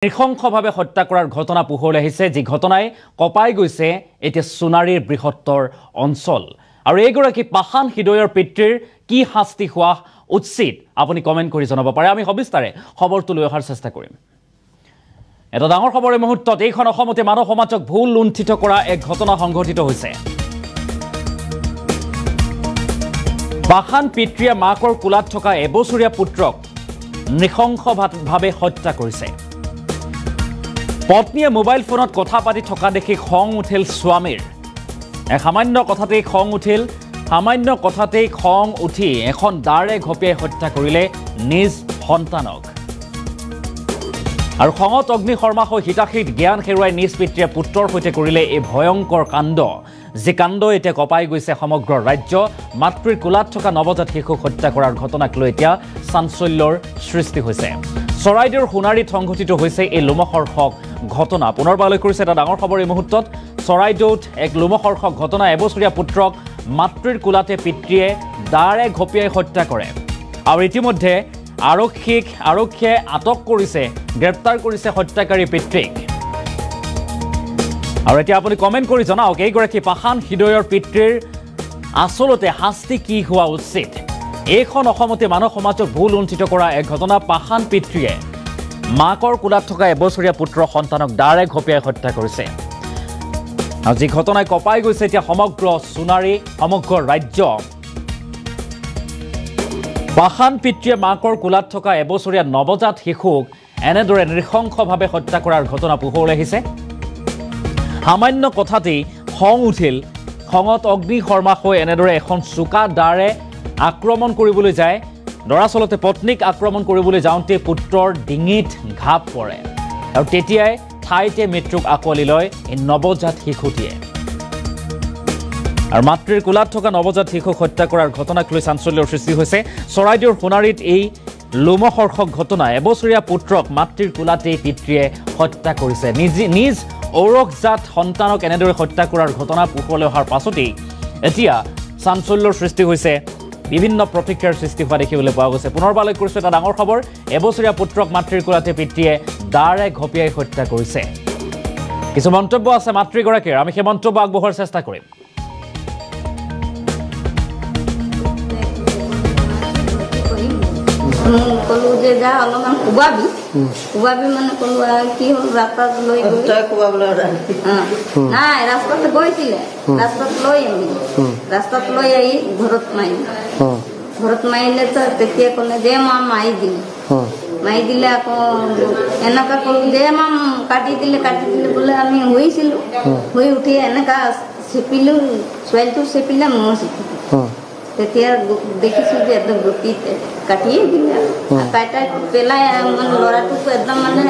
নৃশংসভাৱে হত্যা কৰাৰ ঘটনা পোহৰলৈ আহিছে যি ঘটনাই কপাই গৈছে এতিয়া সোণাৰীৰ বৃহত্তৰ অঞ্চল আৰু এইগৰাকী পাহান হৃদয়ৰ পিতৃৰ কি শাস্তি হোৱা উচিত আপুনি কমেন্ট কৰি জনাব পাৰে আমি সবিস্তাৰে খবৰটো লৈ অহাৰ চেষ্টা কৰিম এটা ডাঙৰ খবৰ এই মুহূৰ্তত এইখন অসমতে মানৱ সমাজক ভুল লুণ্ঠিত কৰা এক ঘটনা সংঘটিত হৈছে পাহান পিতৃয়ে মাকৰ কোলাত থকা এবছৰীয়া পুত্ৰক নৃশংসভাৱে হত্যা কৰিছে পত্নীয়ে মোবাইল ফোনত কথা পাতি থকা দেখি খং উঠিল স্বামীৰ সামান্য কথাতেই খং উঠি এখন দাৰে ঘপিয়াই হত্যা কৰিলে নিজ সন্তানক আৰু খঙত অগ্নি শৰ্মা হৈ হিতাহিত জ্ঞান হেৰুৱাই নিজ পিতৃয়ে পুত্ৰৰ সৈতে কৰিলে এই ভয়ংকৰ কাণ্ড যি কাণ্ড এতিয়া কপাই গৈছে সমগ্ৰ ৰাজ্য মাতৃৰ কোলাত থকা নৱজাত শিশুক হত্যা কৰাৰ ঘটনাক লৈ এতিয়া চাঞ্চল্যৰ সৃষ্টি হৈছে চৰাইদেউৰ সোণাৰীত সংঘটিত হৈছে এই লোমহৰ্ষক ঘটনা পুনৰবাৰলৈ কৰিছে এটা ডাঙৰ খবৰ এই মুহূৰ্তত চৰাইদেউত এক লোমহৰ্ষক ঘটনা এবছৰীয়া পুত্ৰক মাতৃৰ কোলাতে পিতৃয়ে দাৰে ঘপিয়াই হত্যা কৰে আৰু ইতিমধ্যে আৰক্ষীয়ে আটক কৰিছে গ্ৰেপ্তাৰ কৰিছে হত্যাকাৰী পিতৃক আৰু এতিয়া আপুনি কমেন্ট কৰি জনাওক এইগৰাকী পাহান হৃদয়ৰ পিতৃৰ আচলতে শাস্তি কি হোৱা উচিত এইখন অসমতে মানৱ সমাজক ভুল লুণ্ঠিত কৰা এক ঘটনা পাহান পিতৃয়ে মাকৰ কোলাত থকা এবছৰীয়া পুত্ৰ সন্তানক দাৰে ঘপিয়াই হত্যা কৰিছে আৰু যি ঘটনাই কপাই গৈছে এতিয়া সমগ্ৰ সোণাৰী সমগ্ৰ ৰাজ্য পাহান পিতৃয়ে মাকৰ কোলাত থকা এবছৰীয়া নৱজাত শিশুক এনেদৰে নৃশংসভাৱে হত্যা কৰাৰ ঘটনা পোহৰলৈ আহিছে সামান্য কথাতেই খং উঠিল খঙত অগ্নি শৰ্মা হৈ এনেদৰে এখন চোকা দাৰে আক্ৰমণ কৰিবলৈ যায় দৰাচলতে পত্নীক আক্ৰমণ কৰিবলৈ যাওঁতে পুত্ৰৰ ডিঙিত ঘাপ পৰে আৰু তেতিয়াই ঠাইতে মৃত্যুক আঁকোৱালি লয় এই নৱজাত শিশুটিয়ে আৰু মাতৃৰ কোলাত থকা নৱজাত শিশুক হত্যা কৰাৰ ঘটনাক লৈ চাঞ্চল্যৰ সৃষ্টি হৈছে চৰাইদেউৰ সোণাৰীত এই লোমহৰ্ষক ঘটনা এবছৰীয়া পুত্ৰক মাতৃৰ কোলাতেই পিতৃয়ে হত্যা কৰিছে নিজ ঔৰসজাত সন্তানক এনেদৰে হত্যা কৰাৰ ঘটনা পোহৰলৈ অহাৰ পাছতেই এতিয়া চাঞ্চল্যৰ সৃষ্টি হৈছে বিভিন্ন প্ৰতিক্ৰিয়াৰ সৃষ্টি হোৱা দেখিবলৈ পোৱা গৈছে পুনৰবাৰলৈ কৰিছো এটা ডাঙৰ খবৰ এবছৰীয়া পুত্ৰক মাতৃৰ কোলাতে পিতৃয়ে দাৰে ঘপিয়াই হত্যা কৰিছে কিছু মন্তব্য আছে মাতৃগৰাকীৰ আমি সেই মন্তব্য আগবঢ়োৱাৰ চেষ্টা কৰিম কলো যে যা অলপমান কোবাবি মানে কলো কি হ'ল ৰাস্তাত লৈ নাই ৰাস্তাত গৈছিলে ৰাস্তাত লৈ আহি ঘৰত মাৰিলে তো তেতিয়া ক'লে যে মা মাৰি দিলে আকৌ এনেকুৱা ক'লো যে মা কাটি দিলে বোলে আমি শুইছিলোঁ শুই উঠি এনেকুৱা চেপিলোঁ ছোৱালীটো চেপিলে ময়ো চেপিলোঁ তেতিয়া দেখিছোঁ যে একদম গতিতে কাটিয়ে দিলে কাটাই পেলাই মানে ল'ৰাটোক একদম মানে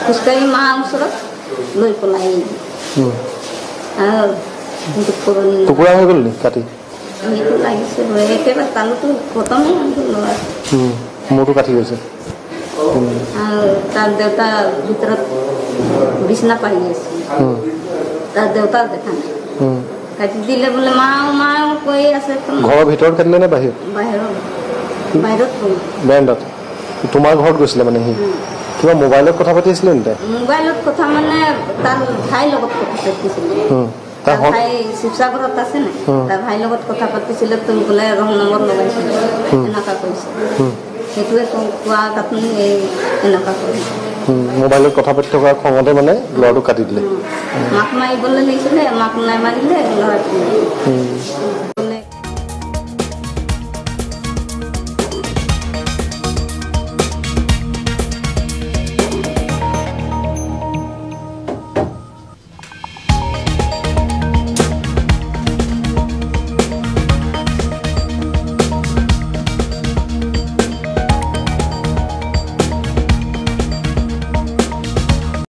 খোজকাঢ়ি মা ওচৰত লৈ পেলাই টুকুৰা হৈ গ'ল নি কাটি সেইটো লাগিছে একেবাৰে তালুটো খতমেই ল'ৰা মূৰটো কাটি গৈছে আৰু তাৰ দেউতা ভিতৰত বিচনা পাৰি আছে তাৰ দেউতাক দেখা নাই কাটি দিলে বোলে মাও কৈ আছে ঘৰৰ ভিতৰত কাটিলে নে বাহিৰত বাৰান্দাত তোমাৰ ঘৰত গৈছিলে মানে সি কিবা মোবাইলত কথা পাতি আছিলে নি মোবাইলত কথা মানে তাৰ ভাইৰ লগত কথা পাতিছিলে তাৰ ভাই শিৱসাগৰত আছে নাই তাৰ ভাইৰ লগত কথা পাতিছিলে তো বোলে ৰং নম্বৰ লগাইছিলে এনেকুৱা কৈছে সেইটোৱে কোৱা কাটি এনেকুৱা কৰিছে মোবাইলত কথা পাতি থকা খঙতে মানে ল'ৰাটো কাটি দিলে মাক মাৰিবলৈ লাগিছিলে মাক নামাৰিলে ল'ৰাটো